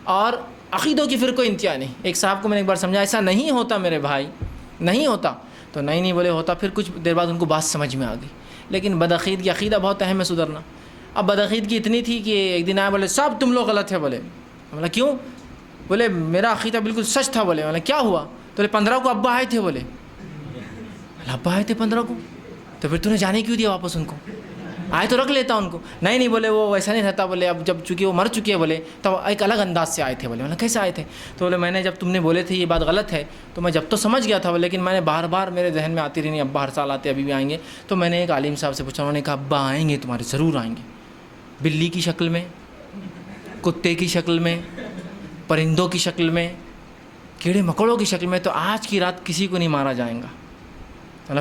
اور عقیدوں کی پھر کوئی انتہا نہیں. ایک صاحب کو میں نے ایک بار سمجھا ایسا نہیں ہوتا میرے بھائی, نہیں ہوتا. تو نہیں بولے ہوتا. پھر کچھ دیر بعد ان کو بات سمجھ میں آ گئی. لیکن بدعقید کی عقیدہ بہت اہم ہے سدھرنا. اب بدعقید کی اتنی تھی کہ ایک دن آئے بولے صاحب تم لوگ غلط ہے. بولے کیوں؟ بولے میرا عقیدہ بالکل سچ تھا. بولے کیا ہوا؟ تو 15 کو ابا آئے تھے. بولے ابا آئے تھے 15 کو, تو پھر تو نے جانے کیوں دیا واپس ان کو؟ آئے تو رکھ لیتا ان کو. نہیں بولے وہ ویسا نہیں رہتا. بولے اب جب چونکہ وہ مر چکے ہیں بولے تب ایک الگ انداز سے آئے تھے. بولے کیسے آئے تھے؟ تو بولے میں نے جب تم نے بولے تھے یہ بات غلط ہے تو میں جب تو سمجھ گیا تھا, لیکن میں نے بار بار میرے ذہن میں آتی رہی ابا ہر سال آتے ابھی بھی آئیں گے. تو میں نے ایک عالم صاحب سے پوچھا, انہوں نے کہا ابا آئیں گے تمہارے, ضرور آئیں گے, بلی کی شکل میں, کتے کی شکل میں, پرندوں کی شکل میں, کیڑے مکوڑوں کی شکل میں. تو آج کی رات کسی کو نہیں مارا جائے گا.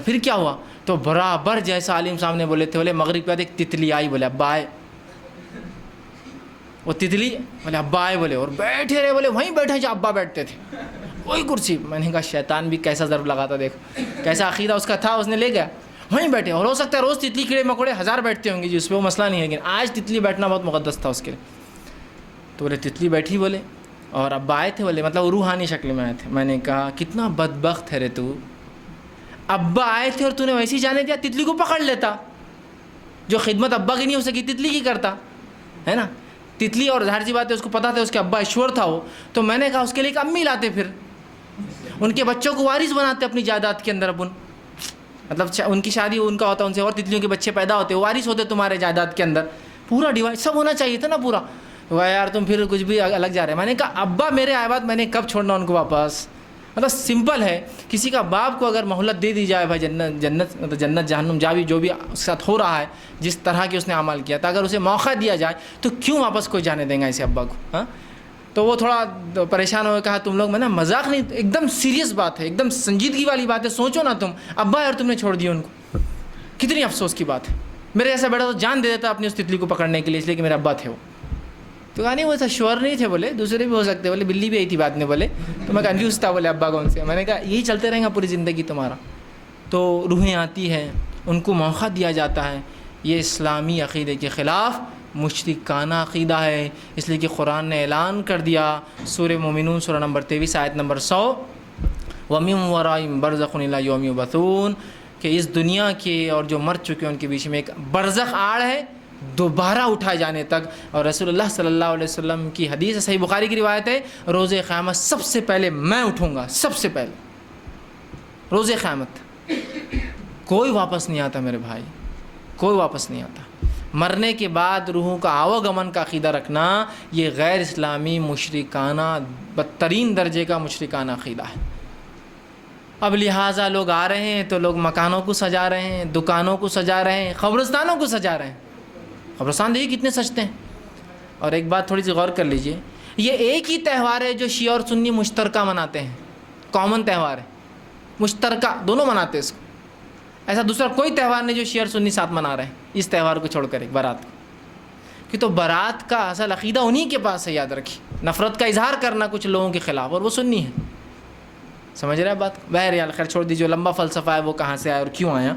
پھر کیا ہوا؟ تو برابر جیسا عالم صاحب نے بولے تھے. بولے مغرب کے بعد ایک تتلی آئی. بولے ابا آئے. وہ تتلی بولے ابا آئے. بولے اور بیٹھے رہے. بولے وہیں بیٹھے جہاں ابا بیٹھتے تھے, وہی کرسی. میں نے کہا شیطان بھی کیسا ضرب لگاتا, دیکھو کیسا عقیدہ اس کا تھا, اس نے لے گیا وہیں بیٹھے. اور ہو سکتا ہے روز تتلی کیڑے مکوڑے 1000 بیٹھتے ہوں گے جس پہ وہ مسئلہ نہیں ہے, لیکن آج تتلی بیٹھنا بہت مقدس تھا اس کے لیے. تو بولے تتلی بیٹھی. بولے اور ابا آئے تھے. بولے مطلب روحانی شکل میں آئے تھے. میں نے کہا کتنا بدبخت ہے رے تو, ابا آئے تھے اور تو نے ویسے ہی جانے دیا. تتلی کو پکڑ لیتا. جو خدمت ابا کی نہیں ہو سکی تتلی کی کرتا ہے نا. تتلی اور ظاہر سی بات ہے اس کو پتا تھا اس کے ابا ایشور تھا وہ. تو میں نے کہا اس کے لیے ایک امی لاتے, پھر ان کے بچوں کو وارث بناتے اپنی جائیداد کے اندر. اپن مطلب ان کی شادی ان کا ہوتا, ان سے اور تتلیوں کے بچے پیدا ہوتے, وارث ہوتے تمہارے جائیداد کے اندر. پورا ڈیوائڈ سب ہونا چاہیے تھا نا پورا. وہ یار تم پھر کچھ بھی الگ جا رہے ہیں. میں نے کہا ابا میرے آئے بعد میں نے کب چھوڑنا ان کو واپس. مطلب سمپل ہے, کسی کا باپ کو اگر مہلت دے دی جائے بھائی جنت جہنم جاوی جو بھی اس کے ساتھ ہو رہا ہے, جس طرح کی اس نے عمل کیا تھا, اگر اسے موقع دیا جائے تو کیوں واپس کوئی جانے دیں گا ایسے ابا کو؟ ہاں تو وہ تھوڑا پریشان ہو کے کہا تم لوگ, میں نا مذاق نہیں, ایک دم سیریس بات ہے, ایک دم سنجیدگی والی بات ہے. سوچو نا تم ابا اور تم نے چھوڑ دیا ان کو, کتنی افسوس کی بات ہے. میرے ایسا بیٹا تو جان دے دیتا اپنی اس تتلی کو پکڑنے کے لیے, اس لیے کہ میرے ابا تھے وہ. تو کہا نہیں وہ ایسا شور نہیں تھے. بولے دوسرے بھی ہو سکتے. بولے بلی بھی آئی تھی بعد میں. بولے تو میں کنفیوز تھا. بولے ابا کون سے؟ میں نے کہا یہی چلتے رہیں گا پوری زندگی تمہارا. تو روحیں آتی ہیں, ان کو موقع دیا جاتا ہے. یہ اسلامی عقیدے کے خلاف مشرکانہ عقیدہ ہے. اس لیے کہ قرآن نے اعلان کر دیا سورہ مومنون سورہ نمبر 23 آیت نمبر 100, وَمِن وَرَائِهِم بَرْزَخٌ إِلَىٰ يَوْمِ يُبْعَثُونَ, کہ اس دنیا کے اور جو مر چکے ہیں ان کے بیچ میں ایک برزخ آڑ ہے دوبارہ اٹھائے جانے تک. اور رسول اللہ صلی اللہ علیہ وسلم کی حدیث ہے, صحیح بخاری کی روایت ہے, روز قیامت سب سے پہلے میں اٹھوں گا, سب سے پہلے روز قیامت. کوئی واپس نہیں آتا میرے بھائی, کوئی واپس نہیں آتا. مرنے کے بعد روحوں کا آواگمن کا عقیدہ رکھنا یہ غیر اسلامی مشرکانہ بدترین درجے کا مشرکانہ عقیدہ ہے. اب لہٰذا لوگ آ رہے ہیں تو لوگ مکانوں کو سجا رہے ہیں, دکانوں کو سجا رہے ہیں, قبرستانوں کو سجا رہے ہیں. قبرستان دیکھیے کتنے سجتے ہیں. اور ایک بات تھوڑی سی غور کر لیجئے, یہ ایک ہی تہوار ہے جو شیعہ اور سنی مشترکہ مناتے ہیں. کامن تہوار ہے, مشترکہ دونوں مناتے ہیں اس کو. ایسا دوسرا کوئی تہوار نہیں جو شیعہ اور سنی ساتھ منا رہے ہیں اس تہوار کو چھوڑ کر, ایک بارات کو. کہ تو بارات کا اصل عقیدہ انہی کے پاس ہے, یاد رکھیے. نفرت کا اظہار کرنا کچھ لوگوں کے خلاف, اور وہ سنی ہے. سمجھ رہے ہیں بات؟ بہرحال خیر چھوڑ دیجیے, لمبا فلسفہ ہے وہ کہاں سے آیا اور کیوں آیا.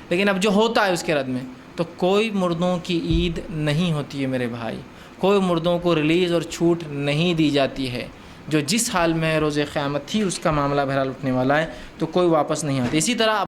لیکن اب جو ہوتا ہے اس کے رد میں, تو کوئی مردوں کی عید نہیں ہوتی ہے میرے بھائی, کوئی مردوں کو ریلیز اور چھوٹ نہیں دی جاتی ہے. جو جس حال میں روز قیامت تھی اس کا معاملہ بہرحال اٹھنے والا ہے, تو کوئی واپس نہیں آتی. اسی طرح